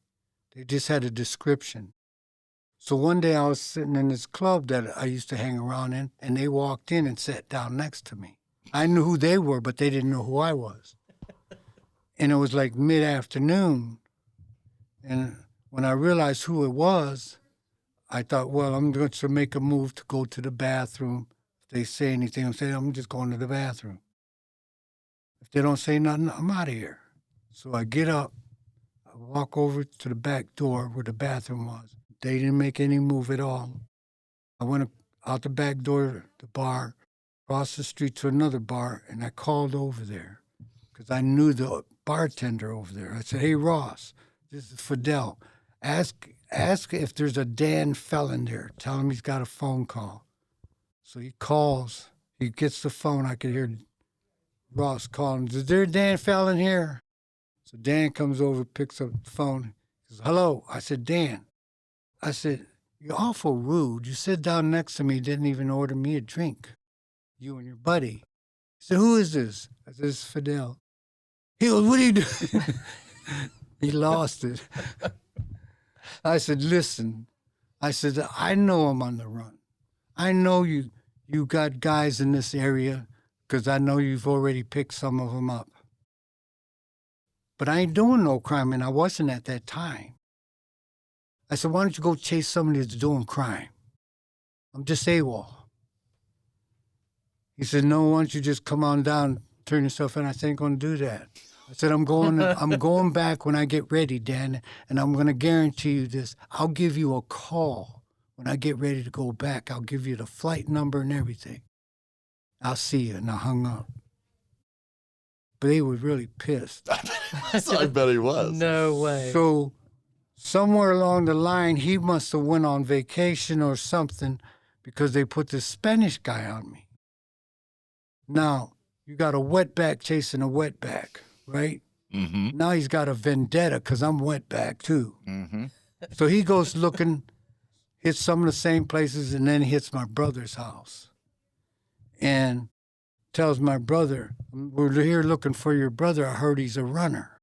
They just had a description. So one day I was sitting in this club that I used to hang around in, and they walked in and sat down next to me. I knew who they were, but they didn't know who I was. And it was like mid-afternoon. And when I realized who it was, I thought, well, I'm going to make a move to go to the bathroom. If they say anything, I'm just going to the bathroom. If they don't say nothing, I'm out of here. So I get up, I walk over to the back door where the bathroom was. They didn't make any move at all. I went out the back door, the bar, across the street to another bar, and I called over there because I knew the bartender over there. I said, hey, Ross, this is Fidel. Ask if there's a Dan Fellon there. Tell him he's got a phone call. So he calls. He gets the phone. I could hear Ross calling. Is there Dan Fallon here? So Dan comes over, picks up the phone. He says, hello. I said, Dan. I said, you're awful rude. You sit down next to me, didn't even order me a drink. You and your buddy. He said, who is this? I said, it's Fidel. He goes, what are you doing? He lost it. I said, listen. I said, I know I'm on the run. I know you got guys in this area because I know you've already picked some of them up. But I ain't doing no crime, and I wasn't at that time. I said, why don't you go chase somebody that's doing crime? I'm just AWOL. He said, no, why don't you just come on down, turn yourself in? I said, I ain't going to do that. I said, I'm going back when I get ready, Dan, and I'm going to guarantee you this. I'll give you a call when I get ready to go back. I'll give you the flight number and everything. I'll see you. And I hung up. But they were really pissed. I bet he was. No way. So somewhere along the line, he must have went on vacation or something because they put this Spanish guy on me. Now, you got a wetback chasing a wetback, right? Mm-hmm. Now he's got a vendetta because I'm wetback too. Mm-hmm. So he goes looking, hits some of the same places, and then hits my brother's house. And tells my brother, we're here looking for your brother. I heard he's a runner.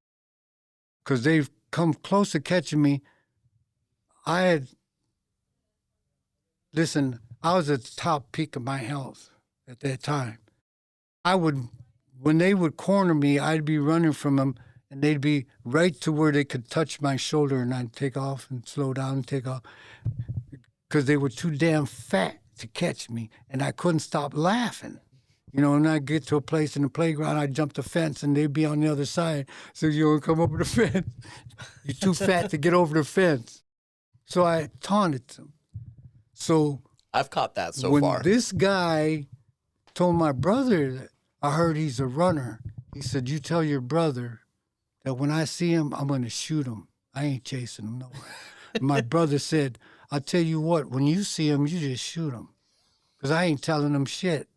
Because they've come close to catching me. Listen, I was at the top peak of my health at that time. When they would corner me, I'd be running from them, and they'd be right to where they could touch my shoulder, and I'd take off and slow down and take off. Because they were too damn fat to catch me, and I couldn't stop laughing. You know, and I'd get to a place in the playground, I'd jump the fence, and they'd be on the other side. So you don't come over the fence. You're too fat to get over the fence. So I taunted them. So I've caught that so when far. This guy told my brother that I heard he's a runner, he said, you tell your brother that when I see him, I'm going to shoot him. I ain't chasing him nowhere. My brother said, I'll tell you what, when you see him, you just shoot him. Because I ain't telling him shit.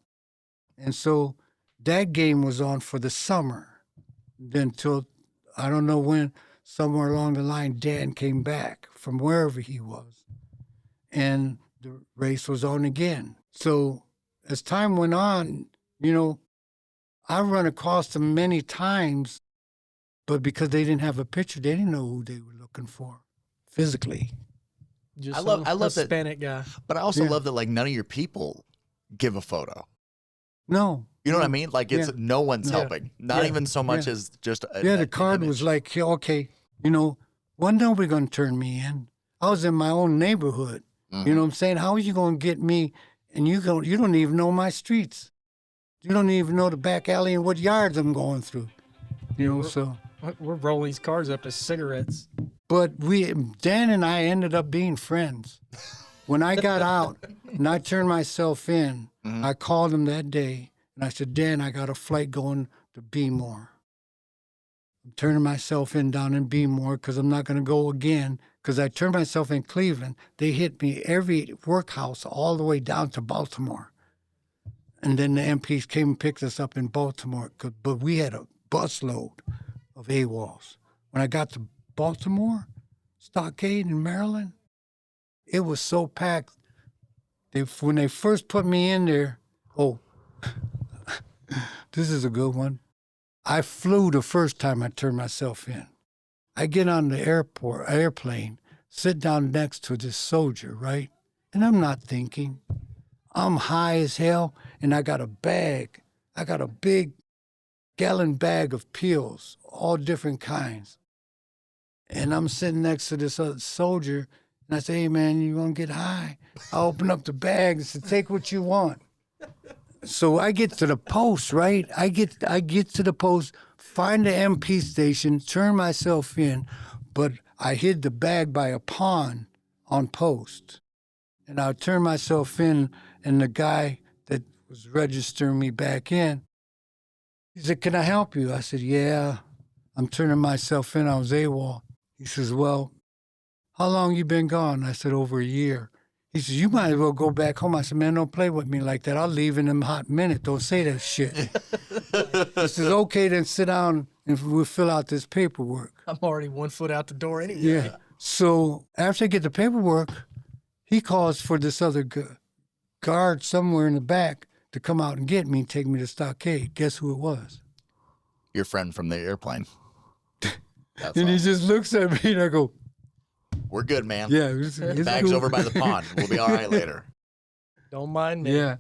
And so that game was on for the summer. Then till, I don't know when, somewhere along the line, Dan came back from wherever he was. And the race was on again. So as time went on, you know, I run across them many times, but because they didn't have a picture, they didn't know who they were looking for physically. Just I love that Hispanic guy. But I also love that like none of your people give a photo. No. You know what I mean? Like it's no one's helping. Not even so much as just the card was like, okay, you know, when are we going to turn me in? I was in my own neighborhood. You know what I'm saying? How are you going to get me? And you don't even know my streets. You don't even know the back alley and what yards I'm going through. You know, so We're rolling these cars up to cigarettes. but Dan and I ended up being friends. When I got out and I turned myself in, I called him that day and I said, Dan, I got a flight going to Beemore. I'm turning myself in down in Beemore because I'm not going to go again because I turned myself in Cleveland. They hit me every workhouse all the way down to Baltimore. And then the MPs came and picked us up in Baltimore, but we had a busload of AWOLs. When I got to Baltimore, Stockade in Maryland, it was so packed. When they first put me in there, this is a good one. I flew the first time I turned myself in. I get on the airplane, sit down next to this soldier, right? And I'm not thinking. I'm high as hell, and I got a bag. I got a big gallon bag of pills, all different kinds. And I'm sitting next to this other soldier, and I say, hey, man, you want to get high? I open up the bag and say, take what you want. So I get to the post, right? I get to the post, find the MP station, turn myself in, but I hid the bag by a pond on post. And I turned myself in, and the guy that was registering me back in, he said, can I help you? I said, yeah, I'm turning myself in. I was AWOL. He says, well, how long you been gone? I said, over a year. He says, you might as well go back home. I said, man, don't play with me like that. I'll leave in a hot minute. Don't say that shit. He says, okay, then sit down and we'll fill out this paperwork. I'm already 1 foot out the door anyway. Yeah. So after I get the paperwork, he calls for this other guard somewhere in the back to come out and get me and take me to Stockade. Guess who it was? Your friend from the airplane. And he just looks at me and I go, we're good, man. yeah. It's Bag's cool. over by the pond. We'll be all right later. Don't mind me. Yeah.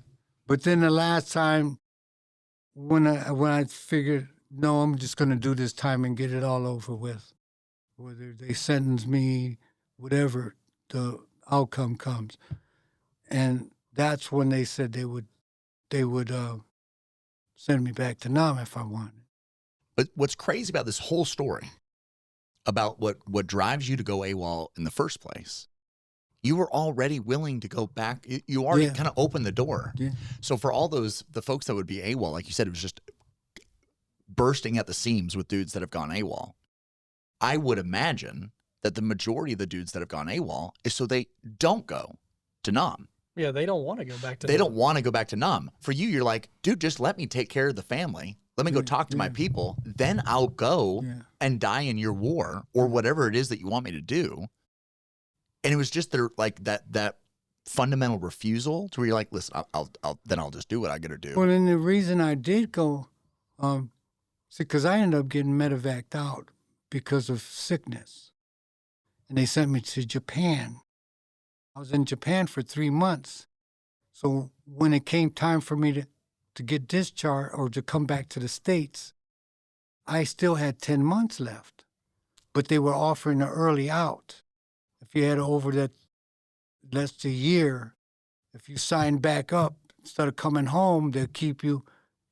But then the last time when I figured, no, I'm just going to do this time and get it all over with. Whether they sentence me, whatever the outcome comes. And that's when they said they would send me back to Nam if I wanted. But what's crazy about this whole story, about what drives you to go AWOL in the first place, you were already willing to go back. You already kind of opened the door. Yeah. So for all the folks that would be AWOL, like you said, it was just bursting at the seams with dudes that have gone AWOL. I would imagine that the majority of the dudes that have gone AWOL is so they don't go to Nam. Yeah, they don't want to go back to They don't want to go back to Nam. For you, you're like, dude, just let me take care of the family. Let me go talk to my people. Then I'll go and die in your war or whatever it is that you want me to do. And it was just like that fundamental refusal to where you're like, listen, I'll just do what I got to do. Well, and the reason I did go, because I ended up getting medevaced out because of sickness. And they sent me to Japan. I was in Japan for 3 months. So when it came time for me to get discharged or to come back to the States, I still had 10 months left. But they were offering an early out. If you had over that less than a year, if you signed back up, instead of coming home, they'll keep you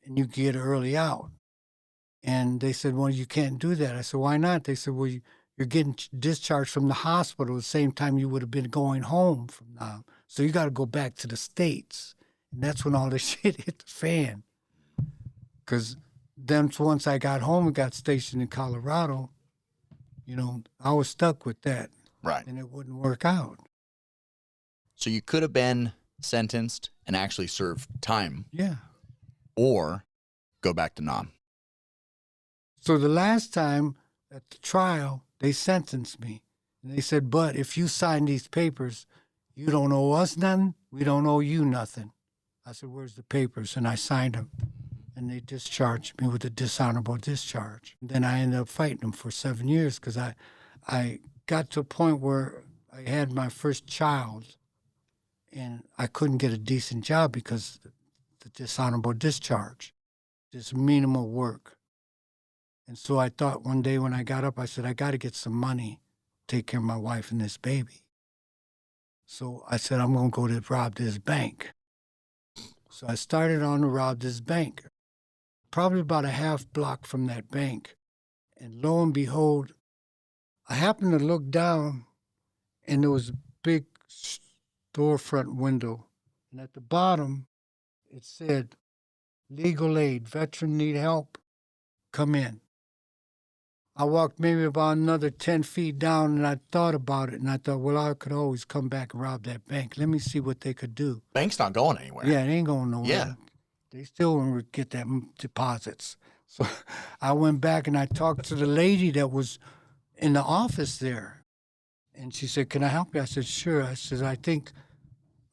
and you get early out. And they said, well, you can't do that. I said, why not? They said, well, you're getting discharged from the hospital at the same time you would have been going home from now. So you got to go back to the States. And that's when all this shit hit the fan. Because then once I got home and got stationed in Colorado, I was stuck with that. Right. And it wouldn't work out. So you could have been sentenced and actually served time. Yeah. Or go back to Nam. So the last time at the trial, they sentenced me. And they said, but if you sign these papers, you don't owe us nothing. We don't owe you nothing. I said, where's the papers? And I signed them. And they discharged me with a dishonorable discharge. And then I ended up fighting them for 7 years because I got to a point where I had my first child and I couldn't get a decent job because the dishonorable discharge, this minimal work. And so I thought one day when I got up, I said, I got to get some money, take care of my wife and this baby. So I said, I'm going to go to rob this bank. So I started on to rob this bank, probably about a half block from that bank. And lo and behold, I happened to look down and there was a big storefront window. And at the bottom, it said, legal aid, veteran need help, come in. I walked maybe about another 10 feet down and I thought about it and I thought, well, I could always come back and rob that bank. Let me see what they could do. Bank's not going anywhere. Yeah, it ain't going nowhere. Yeah. They still won't get that deposits. So I went back and I talked to the lady that was in the office there. And she said, can I help you? I said, sure. I said,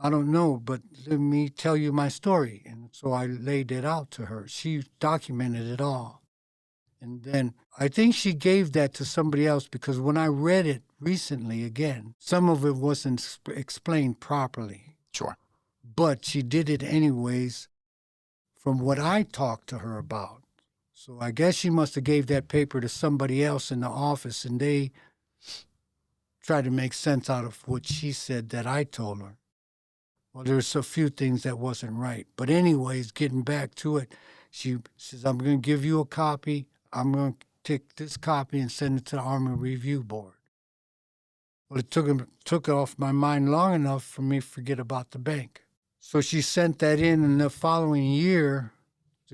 I don't know, but let me tell you my story. And so I laid it out to her. She documented it all. And then I think she gave that to somebody else because when I read it recently again, some of it wasn't explained properly. Sure. But she did it anyways from what I talked to her about. So I guess she must have gave that paper to somebody else in the office and they tried to make sense out of what she said that I told her. Well, there's a few things that wasn't right. But anyways, getting back to it, she says, I'm going to give you a copy. I'm going to take this copy and send it to the Army Review Board. Well, it took it off my mind long enough for me to forget about the bank. So she sent that in, and the following year,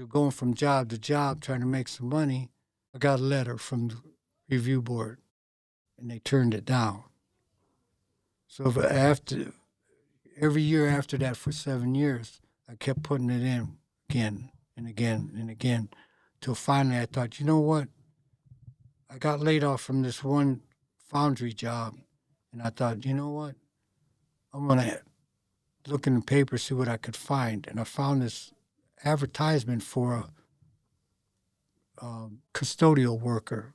going from job to job, trying to make some money, I got a letter from the Review Board, and they turned it down. So every year after that for 7 years, I kept putting it in again and again and again, till finally I thought, you know what? I got laid off from this one foundry job, and I thought, you know what? I'm going to look in the paper, see what I could find. And I found this advertisement for a custodial worker.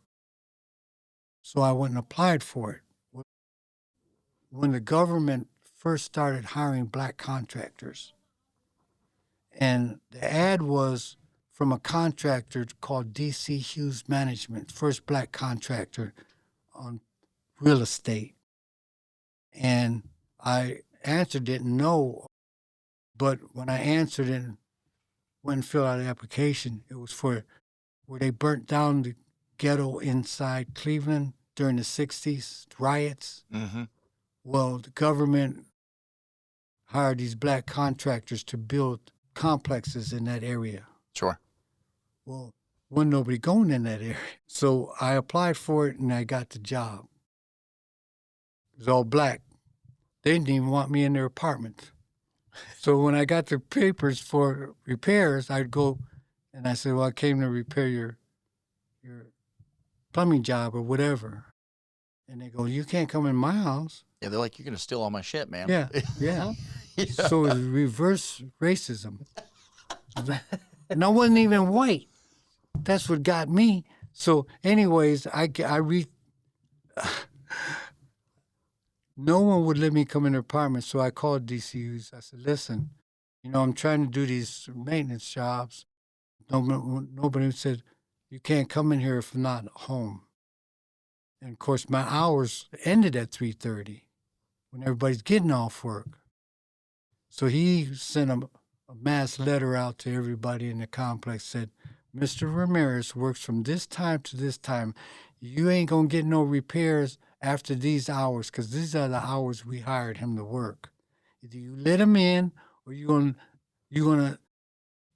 So I went and applied for it. When the government first started hiring black contractors, and the ad was from a contractor called D.C. Hughes Management, first black contractor on real estate. And I answered it no, but when I answered it and went and filled out the application, it was for where they burnt down the ghetto inside Cleveland during the 60s, riots. Mm-hmm. Well, the government hired these black contractors to build complexes in that area. Sure. Well, wasn't nobody going in that area. So I applied for it and I got the job. It was all black. They didn't even want me in their apartment. So when I got the papers for repairs, I'd go and I said, well, I came to repair your plumbing job or whatever. And they go, you can't come in my house. Yeah, they're like, you're going to steal all my shit, man. Yeah, yeah. Yeah. So it's reverse racism. And I wasn't even white. That's what got me. So anyways, no one would let me come in their apartment, so I called DCUs. I said, listen, I'm trying to do these maintenance jobs. Nobody said, you can't come in here if I'm not home. And, of course, my hours ended at 3:30 when everybody's getting off work. So he sent a mass letter out to everybody in the complex, said, Mr. Ramirez works from this time to this time. You ain't going to get no repairs after these hours, because these are the hours we hired him to work. Either you let him in or you're going to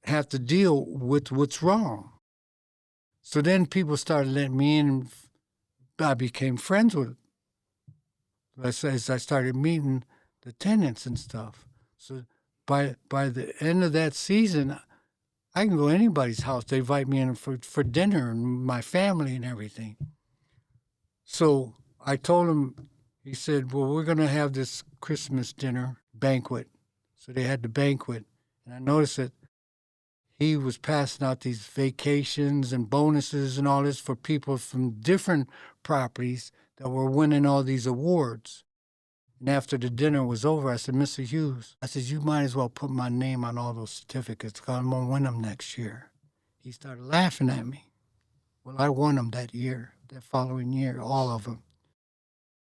have to deal with what's wrong. So then people started letting me in, and I became friends with it. As I started meeting the tenants and stuff. So by the end of that season, I can go to anybody's house. They invite me in for dinner and my family and everything. So I told him, he said, well, we're going to have this Christmas dinner banquet. So they had the banquet. And I noticed that he was passing out these vacations and bonuses and all this for people from different properties that were winning all these awards. And after the dinner was over, I said, Mr. Hughes, I said, you might as well put my name on all those certificates because I'm going to win them next year. He started laughing at me. Well, I won them that year, that following year, all of them.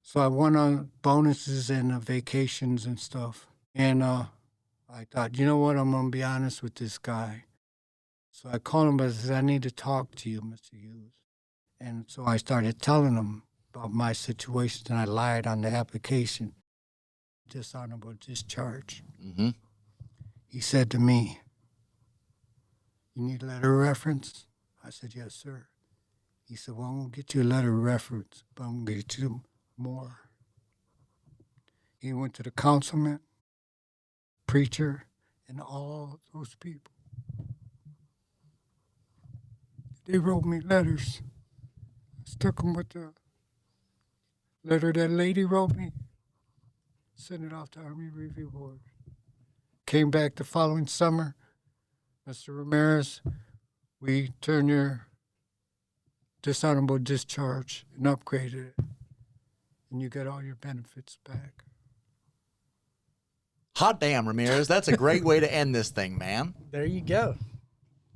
So I won on bonuses and vacations and stuff. And I thought, you know what, I'm going to be honest with this guy. So I called him, but I said, I need to talk to you, Mr. Hughes. And so I started telling him about my situation, and I lied on the application. Dishonorable discharge. Mm-hmm. He said to me, you need a letter of reference? I said, yes, sir. He said, well, I'm going to get you a letter of reference, but I'm going to get you more. He went to the councilman, preacher, and all those people. They wrote me letters. I stuck them with the letter that lady wrote me. Sent it off to Army Review Board. Came back the following summer. Mr. Ramirez, we turned your dishonorable discharge and upgraded it. And you got all your benefits back. Hot damn, Ramirez. That's a great way to end this thing, man. There you go.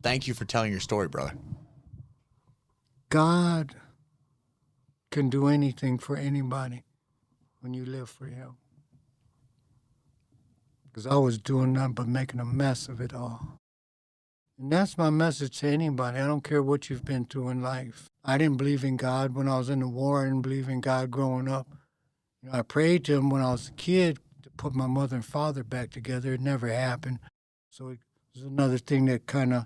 Thank you for telling your story, brother. God can do anything for anybody when you live for him. Because I was doing nothing but making a mess of it all. And that's my message to anybody. I don't care what you've been through in life. I didn't believe in God when I was in the war. I didn't believe in God growing up. I prayed to him when I was a kid to put my mother and father back together. It never happened. So it was another thing that kind of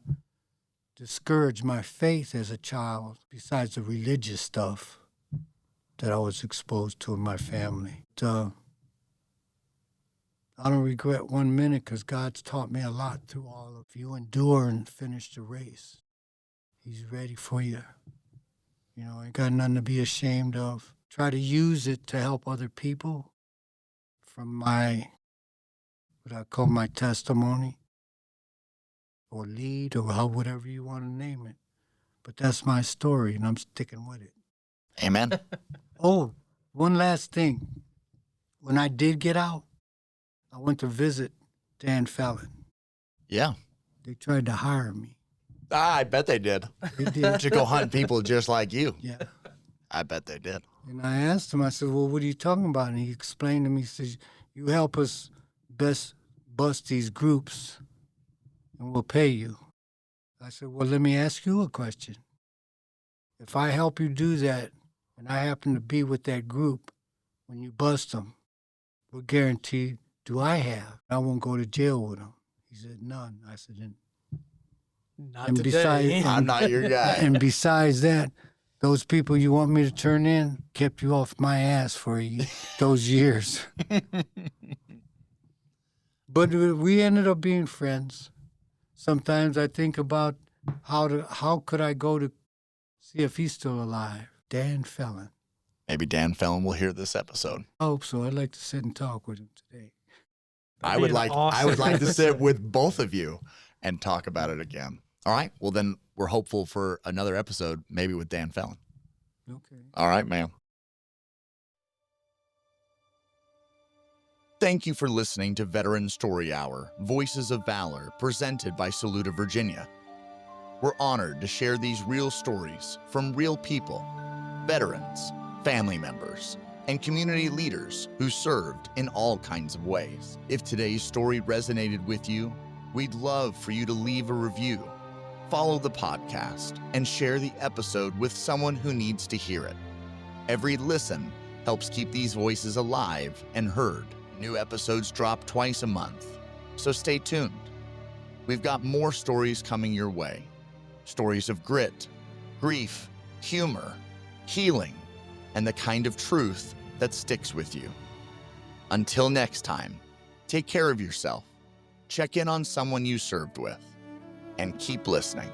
discouraged my faith as a child, besides the religious stuff that I was exposed to in my family. I don't regret 1 minute because God's taught me a lot through all of you. Endure and finish the race. He's ready for you. You know, ain't got nothing to be ashamed of. Try to use it to help other people from my, what I call my testimony or lead or whatever you want to name it. But that's my story, and I'm sticking with it. Amen. Oh, one last thing. When I did get out, I went to visit Dan Fallon. Yeah. They tried to hire me. I bet they did. They did. To go hunt people just like you. Yeah. I bet they did. And I asked him, I said, well, what are you talking about? And he explained to me, he says, you help us bust these groups and we'll pay you. I said, well, let me ask you a question. If I help you do that and I happen to be with that group when you bust them, what guarantee do I have? I won't go to jail with them. He said, none. I said, Not and today. besides, I'm not your guy. And besides that, those people you want me to turn in kept you off my ass for those years. But we ended up being friends. Sometimes I think about how could I go to see if he's still alive. Dan Fallon. Maybe Dan Fallon will hear this episode. I hope so. I'd like to sit and talk with him today. I would like to sit with both of you and talk about it again. All right. Well, then we're hopeful for another episode, maybe with Dan Fallon. Okay. All right, man. Thank you for listening to Veteran Story Hour, Voices of Valor, presented by Saluda, Virginia. We're honored to share these real stories from real people, veterans, family members, and community leaders who served in all kinds of ways. If today's story resonated with you, we'd love for you to leave a review, follow the podcast, and share the episode with someone who needs to hear it. Every listen helps keep these voices alive and heard. New episodes drop twice a month, so stay tuned. We've got more stories coming your way. Stories of grit, grief, humor, healing, and the kind of truth that sticks with you. Until next time, take care of yourself, check in on someone you served with, and keep listening.